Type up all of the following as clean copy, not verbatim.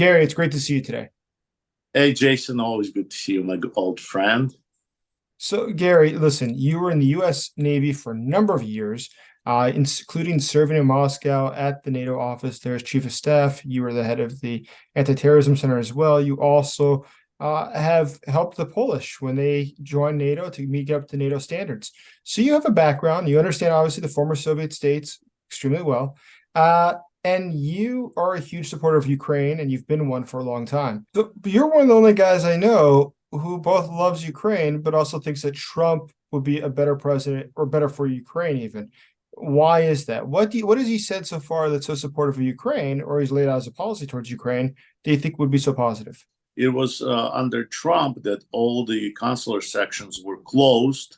Gary, it's great to see you today. Hey, Jason, always good to see you, my old friend. So, Gary, listen, you were in the U.S. Navy for a number of years, including serving in Moscow at the NATO office there as Chief of Staff. You were the head of the Anti-Terrorism Center as well. You also have helped the Polish when they joined NATO to meet up to NATO standards. So you have a background. You understand, obviously, the former Soviet states extremely well. And you are a huge supporter of Ukraine, and you've been one for a long time. But you're one of the only guys I know who both loves Ukraine, but also thinks that Trump would be a better president or better for Ukraine even. Why is that? What has he said so far that's so supportive of Ukraine, or he's laid out as a policy towards Ukraine, do you think would be so positive? It was under Trump that all the consular sections were closed.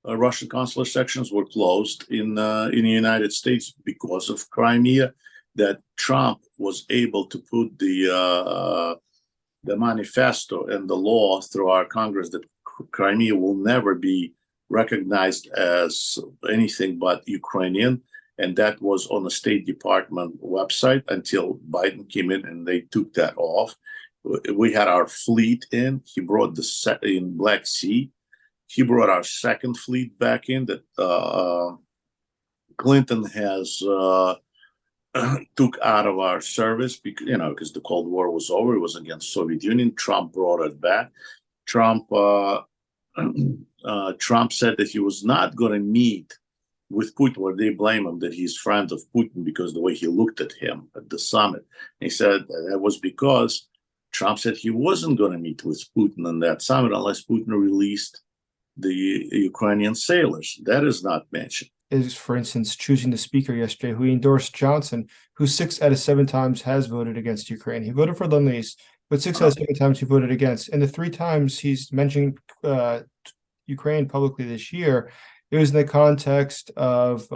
Russian consular sections were closed in the United States because of Crimea. That Trump was able to put the manifesto and the law through our Congress that Crimea will never be recognized as anything but Ukrainian. And that was on the State Department website until Biden came in and they took that off. We had our fleet in. He brought in Black Sea. He brought our second fleet back in that Clinton has took out of our service because the Cold War was over. It was against Soviet Union. Trump brought it back. Trump said that he was not going to meet with Putin, where they blame him that he's friend of Putin because the way he looked at him at the summit. And he said that was because Trump said he wasn't going to meet with Putin on that summit unless Putin released the Ukrainian sailors. That is not mentioned. Is, for instance, choosing the speaker yesterday who endorsed Johnson, who 6 out of 7 times has voted against Ukraine. He voted for Lend-Lease, but 6 out of 7 times he voted against. And the 3 times he's mentioned Ukraine publicly this year, it was in the context of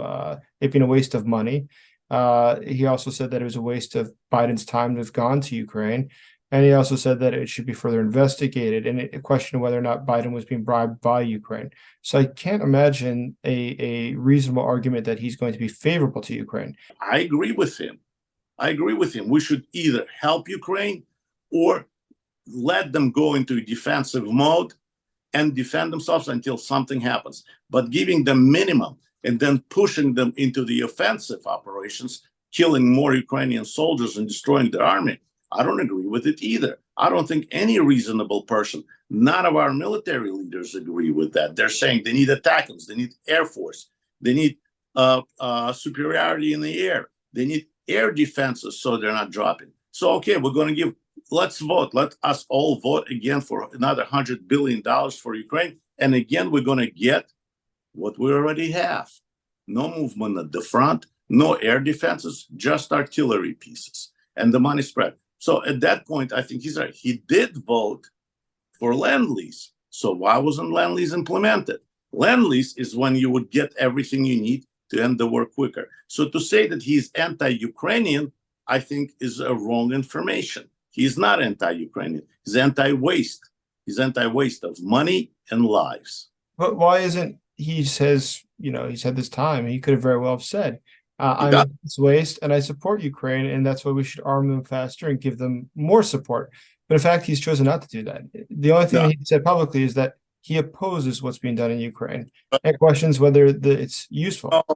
it being a waste of money. He also said that it was a waste of Biden's time to have gone to Ukraine. And he also said that it should be further investigated, and a question of whether or not Biden was being bribed by Ukraine. So I can't imagine a reasonable argument that he's going to be favorable to Ukraine. I agree with him. We should either help Ukraine or let them go into defensive mode and defend themselves until something happens. But giving them minimum and then pushing them into the offensive operations, killing more Ukrainian soldiers and destroying their army, I don't agree with it either. I don't think any reasonable person, none of our military leaders agree with that. They're saying they need attackers, they need Air Force, they need superiority in the air, they need air defenses so they're not dropping. So, okay, let's vote. Let us all vote again for another $100 billion for Ukraine. And again, we're going to get what we already have. No movement at the front, no air defenses, just artillery pieces. And the money spread. So at that point, I think he's right. He did vote for Lend-Lease. So why wasn't Lend-Lease implemented? Lend-Lease is when you would get everything you need to end the war quicker. So to say that he's anti-Ukrainian, I think is a wrong information. He's not anti-Ukrainian. He's anti-waste. He's anti-waste of money and lives. But why isn't he says, he's had this time. He could have very well have said, I'm against waste and I support Ukraine, and that's why we should arm them faster and give them more support. But in fact, he's chosen not to do that. The only thing he said publicly is that he opposes what's being done in Ukraine and questions whether it's useful. Oh,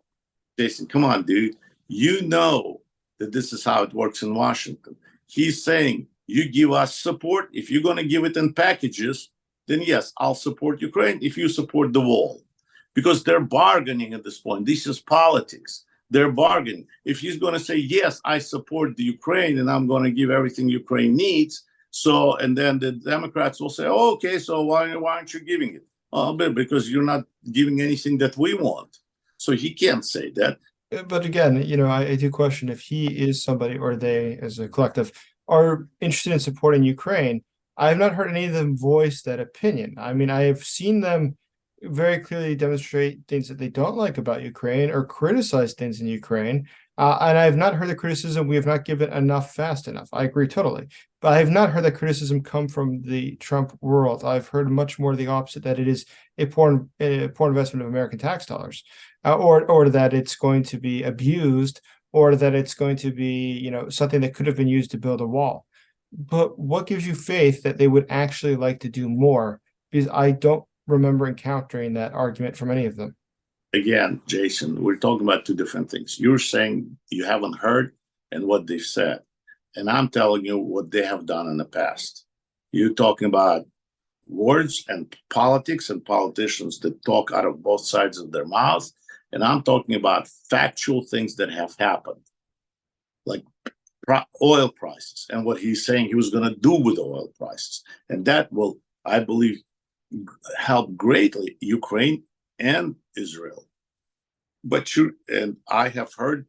Jason, come on, dude. You know that this is how it works in Washington. He's saying, you give us support. If you're going to give it in packages, then yes, I'll support Ukraine if you support the wall. Because they're bargaining at this point. This is politics. They're bargaining. If he's going to say, yes, I support the Ukraine and I'm going to give everything Ukraine needs. So, and then the Democrats will say, oh, okay, so why aren't you giving it? Oh, because you're not giving anything that we want. So he can't say that. But again, I do question if he is somebody, or they as a collective are interested in supporting Ukraine. I have not heard any of them voice that opinion. I mean, I have seen them very clearly demonstrate things that they don't like about Ukraine or criticize things in Ukraine. And I have not heard the criticism, we have not given enough fast enough. I agree totally. But I have not heard that criticism come from the Trump world. I've heard much more the opposite, that it is a poor investment of American tax dollars, or that it's going to be abused, or that it's going to be, something that could have been used to build a wall. But what gives you faith that they would actually like to do more? Because I don't remember encountering that argument from any of them. Again, Jason, we're talking about two different things. You're saying you haven't heard and what they've said. And I'm telling you what they have done in the past. You're talking about words and politics and politicians that talk out of both sides of their mouth. And I'm talking about factual things that have happened, like oil prices and what he's saying he was going to do with oil prices. And that will, I believe, help greatly Ukraine and Israel. But and I have heard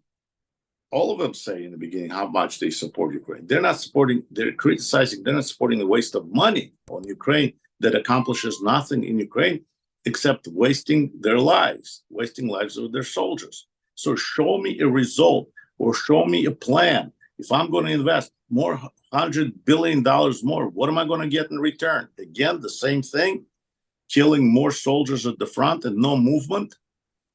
all of them say in the beginning how much they support Ukraine. They're not supporting, they're criticizing, they're not supporting the waste of money on Ukraine that accomplishes nothing in Ukraine except wasting their lives, wasting lives of their soldiers. So show me a result or show me a plan. If I'm going to invest more, $100 billion more, what am I going to get in return? Again, the same thing, killing more soldiers at the front and no movement,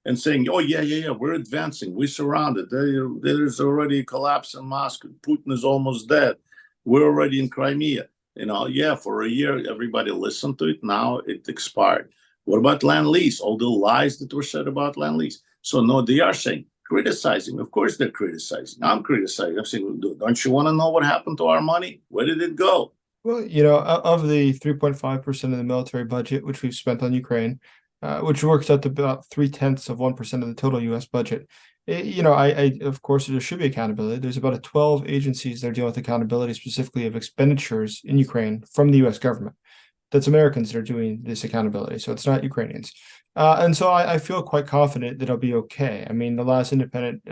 and saying, oh, yeah, we're advancing. We're surrounded. There's already a collapse in Moscow. Putin is almost dead. We're already in Crimea. For a year, everybody listened to it. Now it expired. What about land lease? All the lies that were said about land lease. So, no, they are saying, criticizing. Of course they're criticizing. I'm criticizing. I'm saying, don't you want to know what happened to our money? Where did it go? Well, of the 3.5% of the military budget, which we've spent on Ukraine, which works out to about 0.3% of the total U.S. budget. Of course, there should be accountability. There's about 12 agencies that are dealing with accountability specifically of expenditures in Ukraine from the U.S. government. That's Americans that are doing this accountability, so it's not Ukrainians. And so I feel quite confident that it'll be okay. I mean, the last independent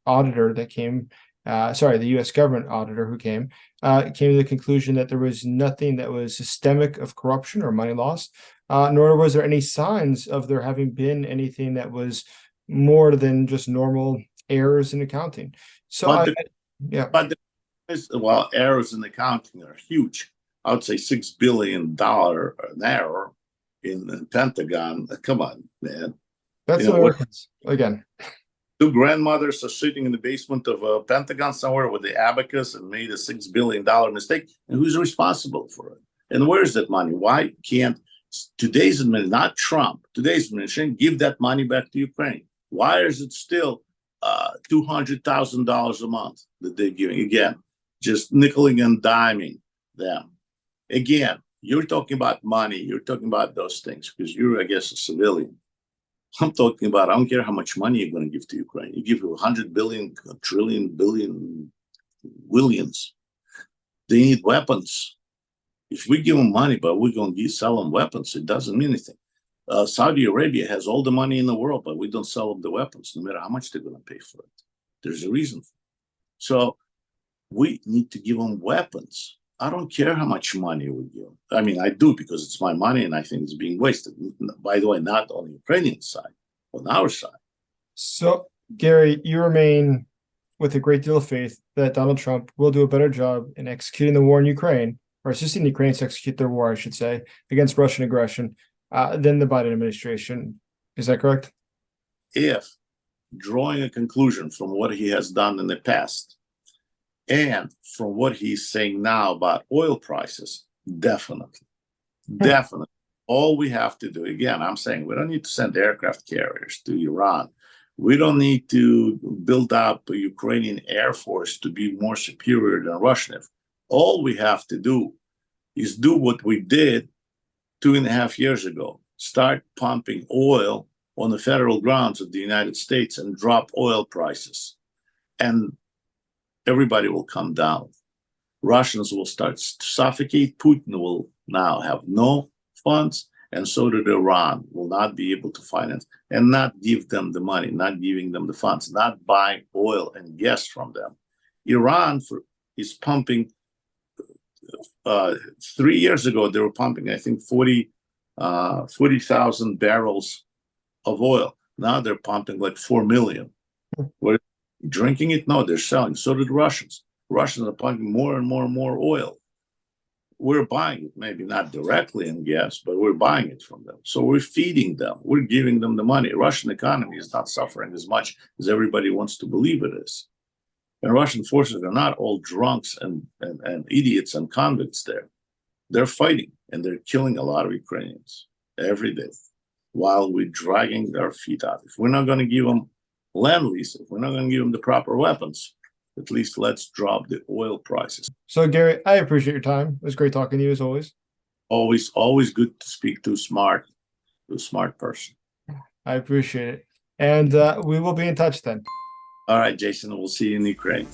auditor that came, the U.S. government auditor who came to the conclusion that there was nothing that was systemic of corruption or money loss, nor was there any signs of there having been anything that was more than just normal errors in accounting. So, errors in accounting are huge. I would say $6 billion an error in the Pentagon. Come on, man. That's Americans again. Two grandmothers are sitting in the basement of a Pentagon somewhere with the abacus and made a $6 billion mistake. And who's responsible for it? And where's that money? Why can't today's administration, not Trump, today's administration, give that money back to Ukraine? Why is it still $200,000 a month that they're giving? Again, just nickeling and diming them. Again, you're talking about money. You're talking about those things because you're, I guess, a civilian. I'm talking about, I don't care how much money you're going to give to Ukraine. You give 100 billion, a trillion, billion, billions. They need weapons. If we give them money, but we're going to sell them weapons, it doesn't mean anything. Saudi Arabia has all the money in the world, but we don't sell them the weapons, no matter how much they're going to pay for it. There's a reason. So we need to give them weapons. I don't care how much money we give. I mean, I do because it's my money and I think it's being wasted. By the way, not on the Ukrainian side, on our side. So, Gary, you remain with a great deal of faith that Donald Trump will do a better job in executing the war in Ukraine, or assisting the Ukrainians to execute their war, I should say, against Russian aggression than the Biden administration. Is that correct? If drawing a conclusion from what he has done in the past, and from what he's saying now about oil prices, definitely. All we have to do, again, I'm saying we don't need to send aircraft carriers to Iran. We don't need to build up a Ukrainian Air Force to be more superior than Russian. All we have to do is do what we did 2.5 years ago. Start pumping oil on the federal grounds of the United States and drop oil prices. And everybody will come down. Russians will start to suffocate. Putin will now have no funds, and so did Iran will not be able to finance and not give them the money, not giving them the funds, not buying oil and gas from them. Iran is pumping, 3 years ago, they were pumping, I think, 40,000 barrels of oil. Now they're pumping like 4 million. We're drinking it? No, they're selling. So did Russians. Russians are pumping more and more and more oil. We're buying it, maybe not directly in gas, but we're buying it from them. So we're feeding them. We're giving them the money. Russian economy is not suffering as much as everybody wants to believe it is. And Russian forces are not all drunks and idiots and convicts there. They're fighting and they're killing a lot of Ukrainians every day while we're dragging our feet out. If we're not going to give them land lease, if we're not going to give them the proper weapons, at least let's drop the oil prices. So, Gary, I appreciate your time. It was great talking to you as always. Always good to speak to a smart person. I appreciate it. And we will be in touch then. All right, Jason, we'll see you in Ukraine.